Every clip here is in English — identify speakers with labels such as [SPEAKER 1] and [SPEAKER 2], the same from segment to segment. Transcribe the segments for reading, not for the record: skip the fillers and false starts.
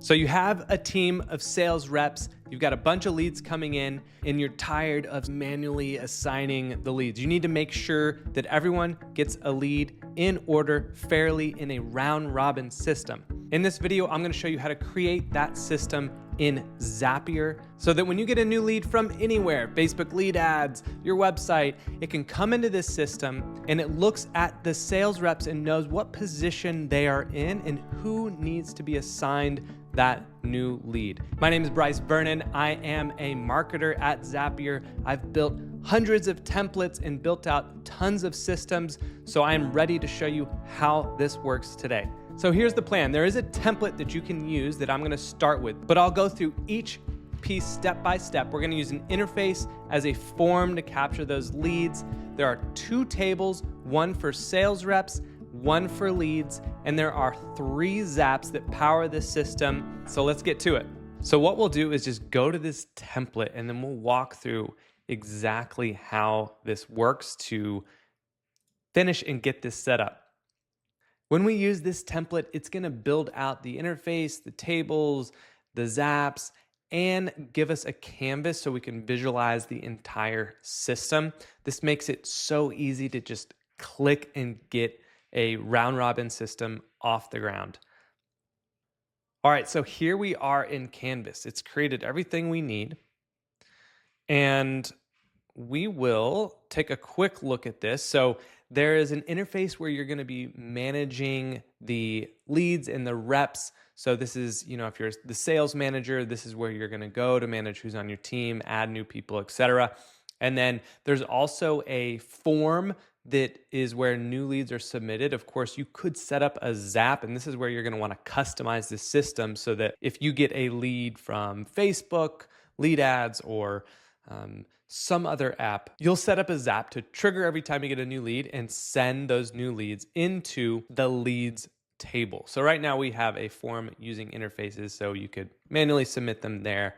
[SPEAKER 1] So you have a team of sales reps, you've got a bunch of leads coming in, and you're tired of manually assigning the leads. You need to make sure that everyone gets a lead in order fairly in a round robin system. In this video, I'm gonna show you how to create that system in Zapier so that when you get a new lead from anywhere, Facebook lead ads, your website, it can come into this system and it looks at the sales reps and knows what position they are in and who needs to be assigned that new lead. My name is Bryce Vernon. I am a marketer at Zapier. I've built hundreds of templates and built out tons of systems, so I'm ready to show you how this works today. So here's the plan. There is a template that you can use that I'm gonna start with, but I'll go through each piece step by step. We're gonna use an interface as a form to capture those leads. There are 2 tables, one for sales reps, one for leads, and there are 3 zaps that power this system. So let's get to it. So what we'll do is just go to this template and then we'll walk through exactly how this works to finish and get this set up. When we use this template, it's gonna build out the interface, the tables, the zaps, and give us a canvas so we can visualize the entire system. This makes it so easy to just click and get a round robin system off the ground. All right, so here we are in Canvas. It's created everything we need. And we will take a quick look at this. So there is an interface where you're going to be managing the leads and the reps. So this is, if you're the sales manager, this is where you're going to go to manage who's on your team, add new people, etc. And then there's also a form that is where new leads are submitted. Of course, you could set up a Zap, and this is where you're going to want to customize the system so that if you get a lead from Facebook, lead ads, or some other app, you'll set up a Zap to trigger every time you get a new lead and send those new leads into the leads table. So right now we have a form using interfaces, so you could manually submit them there.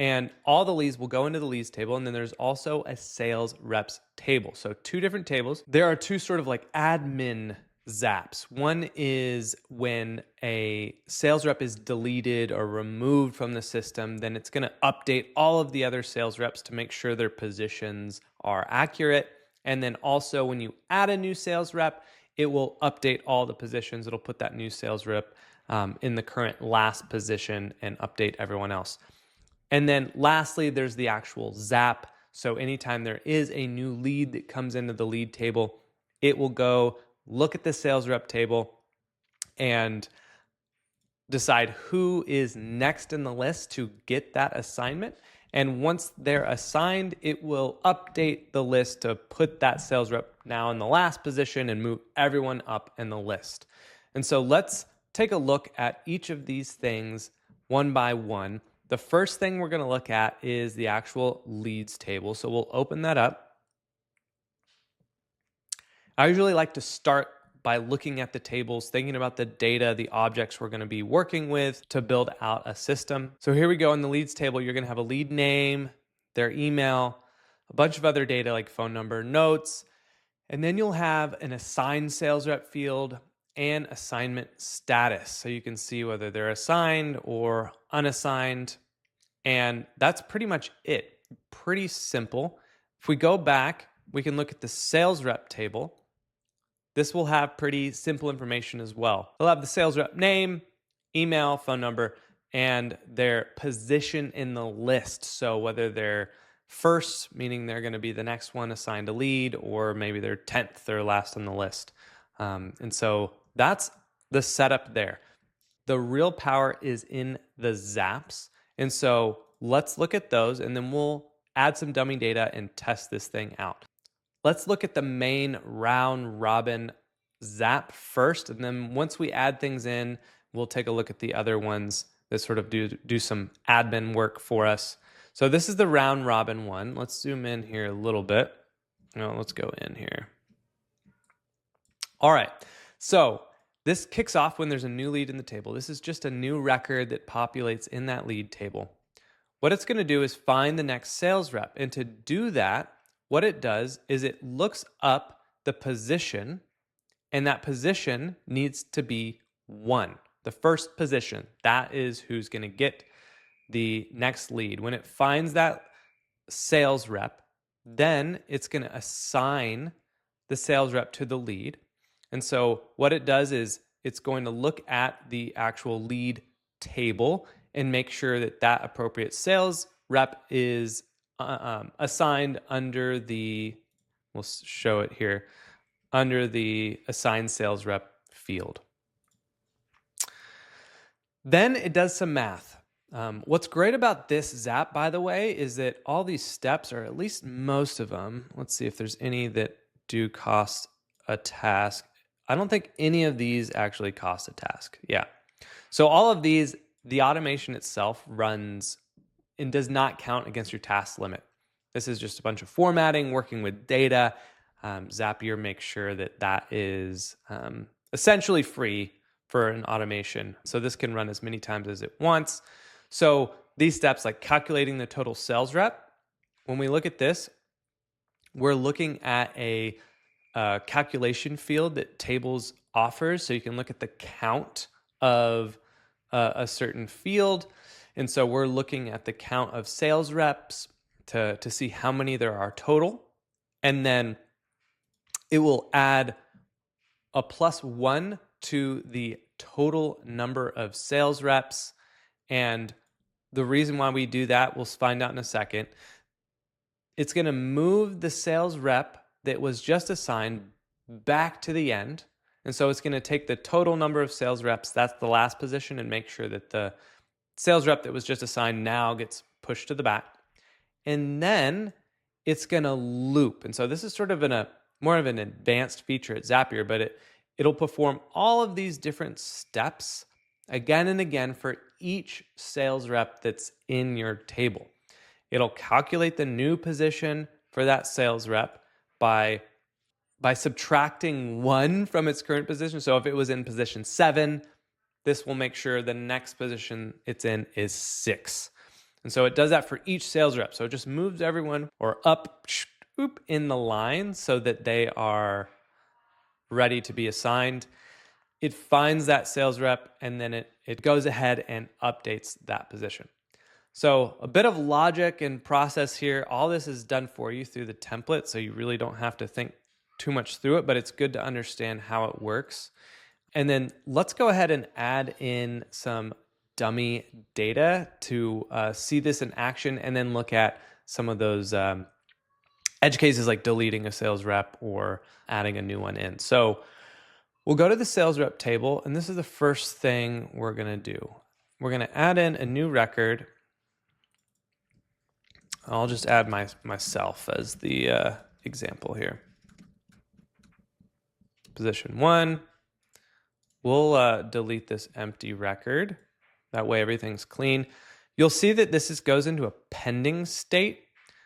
[SPEAKER 1] And all the leads will go into the leads table. And then there's also a sales reps table. So 2 different tables. There are 2 sort of like admin zaps. One is when a sales rep is deleted or removed from the system, then it's going to update all of the other sales reps to make sure their positions are accurate. And then also when you add a new sales rep, it will update all the positions. It'll put that new sales rep in the current last position and update everyone else. And then lastly, there's the actual Zap. So anytime there is a new lead that comes into the lead table, it will go look at the sales rep table and decide who is next in the list to get that assignment. And once they're assigned, it will update the list to put that sales rep now in the last position and move everyone up in the list. And so let's take a look at each of these things one by one. The first thing we're going to look at is the actual leads table. So we'll open that up. I usually like to start by looking at the tables, thinking about the data, the objects we're going to be working with to build out a system. So here we go in the leads table. You're going to have a lead name, their email, a bunch of other data like phone number, notes, and then you'll have an assigned sales rep field and assignment status. So you can see whether they're assigned or unassigned. And that's pretty much it. Pretty simple. If we go back, we can look at the sales rep table. This will have pretty simple information as well. They'll have the sales rep name, email, phone number, and their position in the list. So whether they're first, meaning they're going to be the next one assigned a lead, or maybe they're 10th or last on the list. And so that's the setup there. The real power is in the zaps. And so let's look at those and then we'll add some dummy data and test this thing out. Let's look at the main round robin zap first. And then once we add things in, we'll take a look at the other ones that sort of do some admin work for us. So this is the round robin one. Let's zoom in here a little bit. Let's go in here. All right. So this kicks off when there's a new lead in the table. This is just a new record that populates in that lead table. What it's going to do is find the next sales rep. And to do that, what it does is it looks up the position, and that position needs to be 1. the first position. That is who's going to get the next lead. When it finds that sales rep, then it's going to assign the sales rep to the lead. And so what it does is it's going to look at the actual lead table and make sure that that appropriate sales rep is assigned under the, we'll show it here, under the assigned sales rep field. Then it does some math. What's great about this Zap, by the way, is that all these steps, or at least most of them, let's see if there's any that do cost a task. I don't think any of these actually cost a task. Yeah. So all of these, the automation itself runs and does not count against your task limit. This is just a bunch of formatting, working with data. Zapier makes sure that that is essentially free for an automation. So this can run as many times as it wants. So these steps, like calculating the total sales rep, when we look at this, we're looking at a calculation field that Tables offers. So you can look at the count of a certain field. And so we're looking at the count of sales reps to see how many there are total. And then it will add a +1 to the total number of sales reps. And the reason why we do that, we'll find out in a second. It's going to move the sales rep that was just assigned back to the end. And so it's going to take the total number of sales reps, that's the last position, and make sure that the sales rep that was just assigned now gets pushed to the back. And then it's going to loop. And so this is sort of more of an advanced feature at Zapier, but it'll perform all of these different steps again and again for each sales rep that's in your table. It'll calculate the new position for that sales rep by subtracting 1 from its current position. So if it was in position 7, this will make sure the next position it's in is 6. And so it does that for each sales rep. So it just moves everyone up in the line so that they are ready to be assigned. It finds that sales rep, and then it goes ahead and updates that position. So a bit of logic and process here. All this is done for you through the template, so you really don't have to think too much through it, but it's good to understand how it works. And then let's go ahead and add in some dummy data to see this in action, and then look at some of those edge cases like deleting a sales rep or adding a new one in. So we'll go to the sales rep table, and this is the first thing we're going to do. We're going to add in a new record. I'll just add myself as the example here. Position 1. We'll delete this empty record. That way everything's clean. You'll see that this goes into a pending state.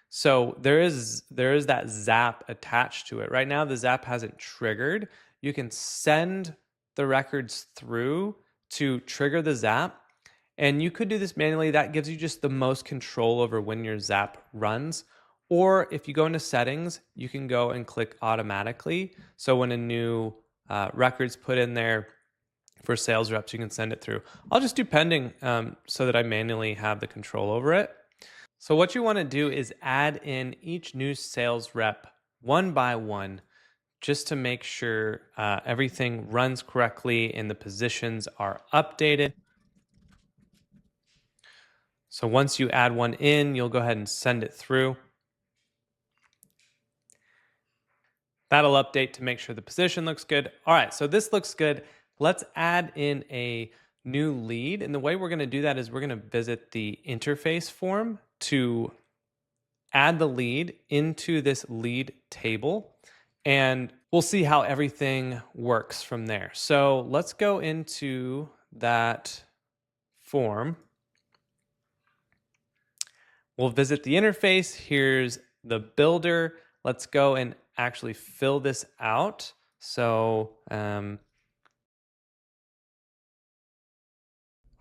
[SPEAKER 1] So there is that Zap attached to it. Right now the Zap hasn't triggered. You can send the records through to trigger the Zap. And you could do this manually. That gives you just the most control over when your Zap runs. Or if you go into settings, you can go and click automatically. So when a new record's put in there for sales reps, you can send it through. I'll just do pending so that I manually have the control over it. So what you want to do is add in each new sales rep one by one, just to make sure everything runs correctly and the positions are updated. So once you add one in, you'll go ahead and send it through. That'll update to make sure the position looks good. All right, so this looks good. Let's add in a new lead. And the way we're going to do that is we're going to visit the interface form to add the lead into this lead table. And we'll see how everything works from there. So let's go into that form. We'll visit the interface. Here's the builder. Let's go and actually fill this out. So,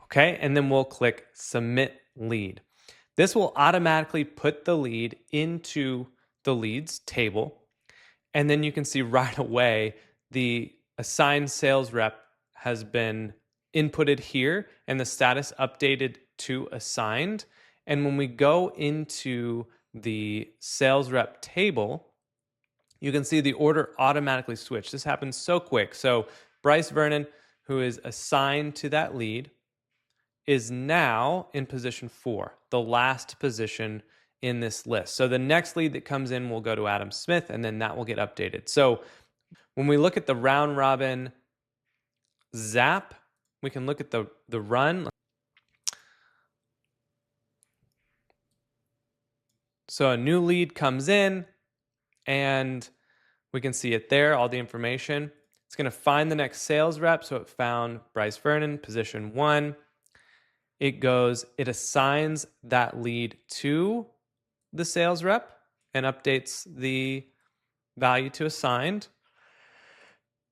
[SPEAKER 1] okay, and then we'll click Submit Lead. This will automatically put the lead into the leads table. And then you can see right away the assigned sales rep has been inputted here and the status updated to assigned. And when we go into the sales rep table, you can see the order automatically switch. This happens so quick. So Bryce Vernon, who is assigned to that lead, is now in position 4, the last position in this list. So the next lead that comes in will go to Adam Smith, and then that will get updated. So when we look at the round robin Zap, we can look at the run. So a new lead comes in, and we can see it there, all the information. It's going to find the next sales rep. So it found Bryce Vernon, position 1. It assigns that lead to the sales rep and updates the value to assigned.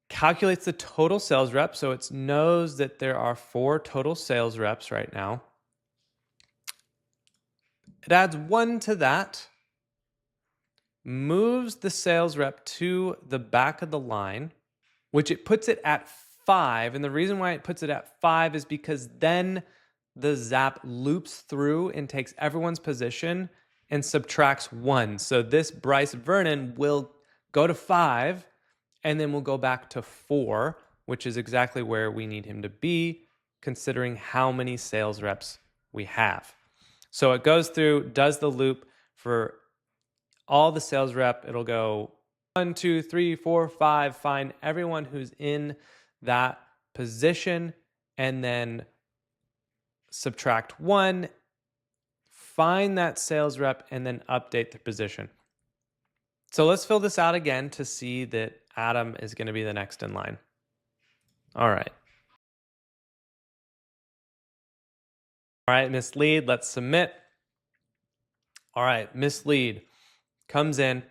[SPEAKER 1] Calculates the total sales rep. So it knows that there are 4 total sales reps right now. It adds 1 to that, moves the sales rep to the back of the line, which it puts it at 5. And the reason why it puts it at 5 is because then the Zap loops through and takes everyone's position and subtracts 1. So this Bryce Vernon will go to 5, and then we'll go back to 4, which is exactly where we need him to be, considering how many sales reps we have. So it goes through, does the loop for all the sales rep. It'll go 1, 2, 3, 4, 5, find everyone who's in that position, and then subtract 1, find that sales rep, and then update the position. So let's fill this out again to see that Adam is going to be the next in line. All right. All right, Miss Lead, let's submit. All right, Miss Lead comes in.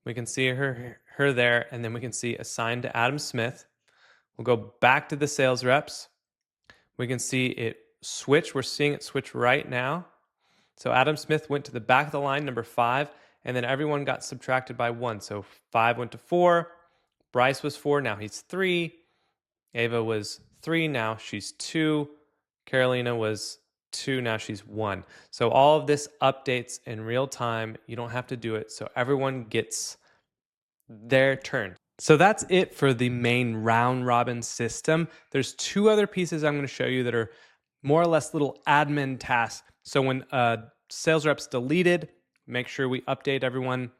[SPEAKER 1] We can see her there, and then we can see assigned to Adam Smith. We'll go back to the sales reps. We can see it switch. We're seeing it switch right now. So Adam Smith went to the back of the line, number 5, and then everyone got subtracted by 1. So 5 went to 4. Bryce was 4, now he's 3. Ava was 3, now she's 2. Carolina was 2, now she's 1. So all of this updates in real time. You don't have to do it. So everyone gets their turn. So that's it for the main round robin system. There's 2 other pieces I'm going to show you that are more or less little admin tasks. So when sales rep's deleted, make sure we update everyone.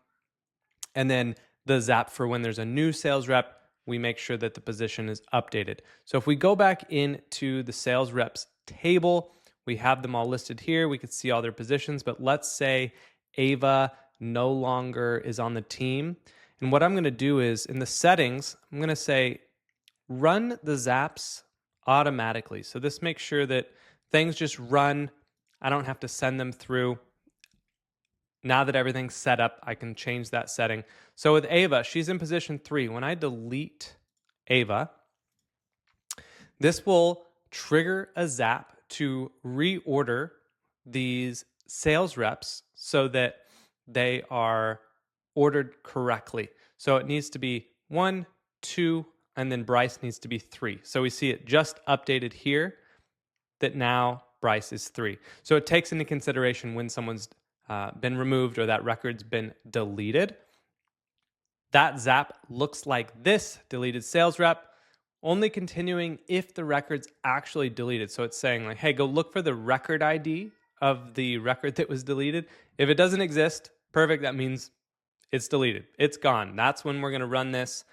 [SPEAKER 1] And then the Zap for when there's a new sales rep, we make sure that the position is updated. So if we go back into the sales reps table, we have them all listed here. We could see all their positions, but let's say Ava no longer is on the team. And what I'm going to do is in the settings, I'm going to say run the Zaps automatically. So this makes sure that things just run. I don't have to send them through. Now that everything's set up, I can change that setting. So with Ava, she's in position 3. When I delete Ava, this will trigger a Zap to reorder these sales reps so that they are ordered correctly. So it needs to be 1, 2, and then Bryce needs to be 3. So we see it just updated here that now Bryce is 3. So it takes into consideration when someone's been removed or that record's been deleted. That Zap looks like this: deleted sales rep, only continuing if the record's actually deleted. So it's saying like, hey, go look for the record ID of the record that was deleted. If it doesn't exist, perfect. That means it's deleted. It's gone. That's when we're going to run this.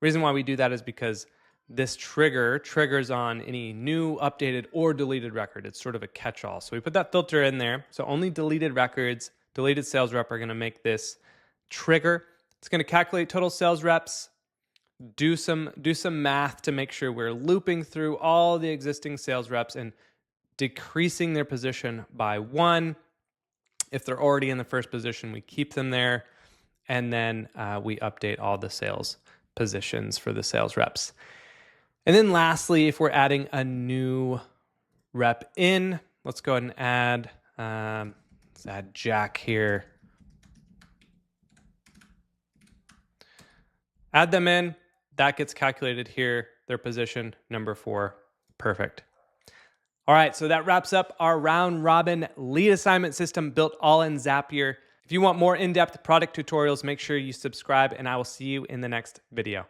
[SPEAKER 1] Reason why we do that is because this triggers on any new, updated, or deleted record. It's sort of a catch-all. So we put that filter in there. So only deleted records, deleted sales rep are going to make this trigger. It's going to calculate total sales reps, do some math to make sure we're looping through all the existing sales reps and decreasing their position by 1. If they're already in the first position, we keep them there. And then we update all the sales positions for the sales reps. And then lastly, if we're adding a new rep in, let's go ahead and let's add Jack here. Add them in, that gets calculated here. their position number 4. Perfect. All right, so that wraps up our round robin lead assignment system built all in Zapier. If you want more in-depth product tutorials, make sure you subscribe, and I will see you in the next video.